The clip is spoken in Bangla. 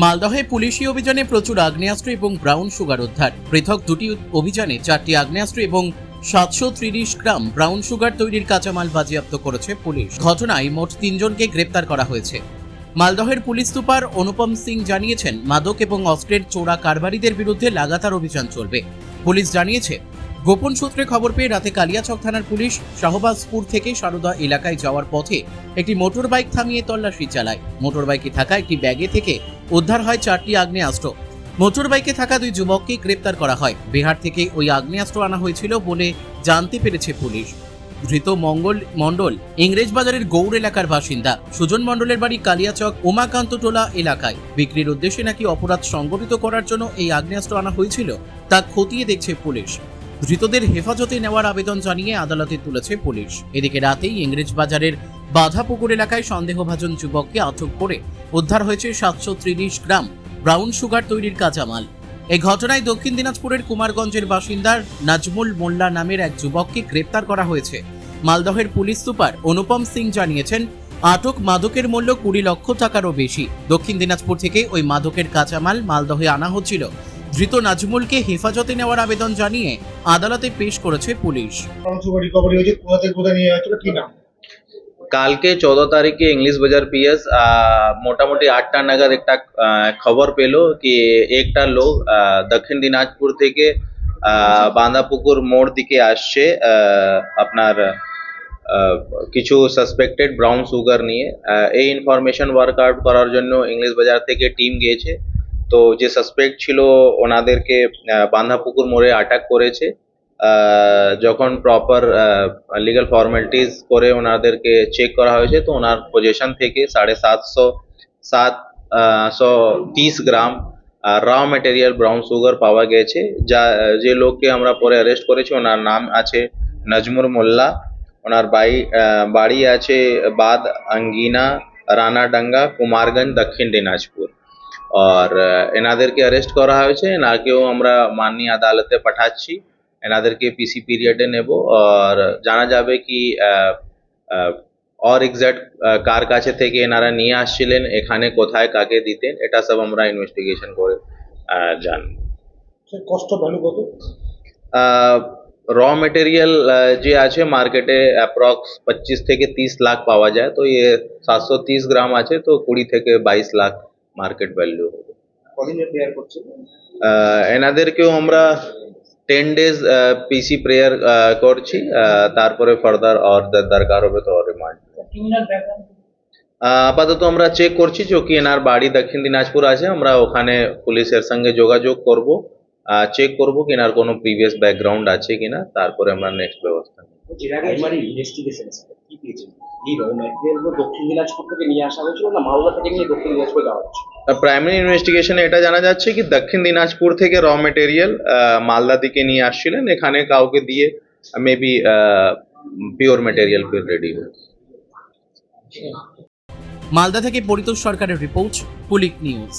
মালদহে পুলিশি অভিযানে প্রচুর আগ্নেয়াস্ত্র এবং ব্রাউন সুগার উদ্ধার। পৃথক দুটি অভিযানে 4টি আগ্নেয়াস্ত্র এবং 730 গ্রাম ব্রাউন সুগার তৈরির কাঁচামাল বাজেয়াপ্ত করেছে পুলিশ। ঘটনায় মোট 3 জনকে গ্রেপ্তার করা হয়েছে। মালদহের পুলিশ সুপার অনুপম সিং জানিয়েছেন, মাদক এবং অস্ত্রের চোরা কারবারিদের বিরুদ্ধে লাগাতার অভিযান চলবে। পুলিশ জানিয়েছে, গোপন সূত্রে খবর পেয়ে রাতে কালিয়াচক থানার পুলিশ শাহবাজপুর থেকে সারদা এলাকায় যাওয়ার পথে একটি মোটর বাইক থামিয়ে তল্লাশি চালায়। মোটর বাইকে থাকা একটি ব্যাগে থেকে উদ্ধার হয় 4টি আগ্নেয়াস্ত্র। মোটর বাইকে থাকা 2 যুবককে গ্রেপ্তার করা হয়। বিহার থেকে ওই আগ্নেয়াস্ত্র আনা হয়েছিল বলে জানতে পেরেছে পুলিশ। ধৃত মণ্ডল ইংরেজবাজারের গৌড় এলাকার বাসিন্দা। সুজন মণ্ডলের বাড়ি কালিয়াচক উমাকান্ত টোলা এলাকায়। বিক্রির উদ্দেশ্যে নাকি অপরাধ সংগঠিত করার জন্য এই আগ্নেয়াস্ত্র আনা হয়েছিল তা খতিয়ে দেখছে পুলিশ। ধৃতদের হেফাজতে নেওয়ার আবেদন জানিয়ে আদালতে তুলেছে পুলিশ। এদিকে রাতেই ইংরেজবাজারের বাধাপুকুর এলাকায় সন্দেহভাজন যুবককে আটক করে উদ্ধার হয়েছে 730 গ্রাম ব্রাউন সুগার তৈরির কাঁচামাল। এই ঘটনায় দক্ষিণ দিনাজপুরের কুমারগঞ্জের বাসিন্দা নাজমুল মোল্লা নামের এক যুবককে গ্রেপ্তার করা হয়েছে। মালদহের পুলিশ সুপার অনুপম সিং জানিয়েছেন, আটক মাদকের মূল্য 20 লক্ষ টাকারও বেশি। দক্ষিণ দিনাজপুর থেকে ওই মাদকের কাঁচামাল মালদহে আনা হচ্ছিল। ধৃত নাজমুলকে হেফাজতে নেওয়ার আবেদন জানিয়ে আদালতে পেশ করেছে পুলিশ। কালকে 14 তারিখে ইংলিশ বাজার পিএস মোটামুটি 8টা নাগাদ একটা খবর পেল কি একটা লোক দক্ষিণ দিনাজপুর থেকে বাঁধাপুকুর মোড় দিকে আসছে আপনার কিছু সাসপেক্টেড ব্রাউন সুগার নিয়ে। এই ইনফরমেশন ওয়ার্ক আউট করার জন্য ইংলিশ বাজার থেকে টিম গিয়েছে। তো যে সাসপেক্ট ছিল ওনাদেরকে বাঁধাপুকুর মোড়ে অ্যাটাক করেছে। যখন প্রপার লিগাল ফর্মালিটিস করে ওনাদেরকে চেক করা হয়েছে তো ওনার পজিশন থেকে 730 গ্রাম র মেটেরিয়াল ব্রাউন সুগার পাওয়া গেছে। যে লোককে আমরা পরে অ্যারেস্ট করেছি ওনার নাম আছে নাজমুল মোল্লা। ওনার বাড়ি আছে বাদ अंगीना রানাডাঙ্গা কুমারগঞ্জ দক্ষিণ দিনাজপুর। আর এনাদেরকে অ্যারেস্ট করা হয়েছে। এনাকেও আমরা মাননীয় আদালতে পাঠাচ্ছি। এনাদেরকে পিসি পিরিয়ডে নেব আর জানা যাবে কি और এক্সাক্ট কার কাছে থেকে এনারা নিয়ে আসছিলেন, এখানে কোথায় কাকে দিতেন, এটা সব আমরা ইনভেস্টিগেশন করে জানব। কষ্ট ভ্যালু কত? র মেটেরিয়াল যে আছে মার্কেটে অ্যাপ্রক্স 25 থেকে 30 লাখ পাওয়া যায়। তো ये 730 গ্রাম আছে তো 20 থেকে 22 লাখ মার্কেট ভ্যালু হবে। কদিনে প্রেয়ার করছে? এনাদেরকেও আমরা 10 ডেজ পিসি প্রেয়ার করছি। তারপরে ফার্দার আর দরকার হবে তো রিমান্ড। আপাতত আমরা চেক করছি যে কি এনার বাড়ি দক্ষিণ দিনাজপুর আছে। আমরা ওখানে পুলিশের সঙ্গে যোগাযোগ করব, চেক করব কি এনার কোনো প্রিভিয়াস ব্যাকগ্রাউন্ড আছে কিনা, তারপরে আমরা নেক্সট ব্যবস্থা নেব। দক্ষিণ দিনাজপুর থেকে নিয়ে আসা হয়েছিল না মালদা থেকে নিয়ে দক্ষিণ দিনাজপুর যাওয়া হচ্ছে? প্রাইমারি ইনভেস্টিগেশনে এটা জানা যাচ্ছে কি দক্ষিণ দিনাজপুর থেকে র মেটেরিয়াল মালদা দিকে নিয়ে আসছিলেন, এখানে কাউকে দিয়ে মেবি পিওর মেটেরিয়াল ফির রেডি হবে। মালদা থেকে পরিতোষ সরকারের রিপোর্ট, পুলিশ নিউজ।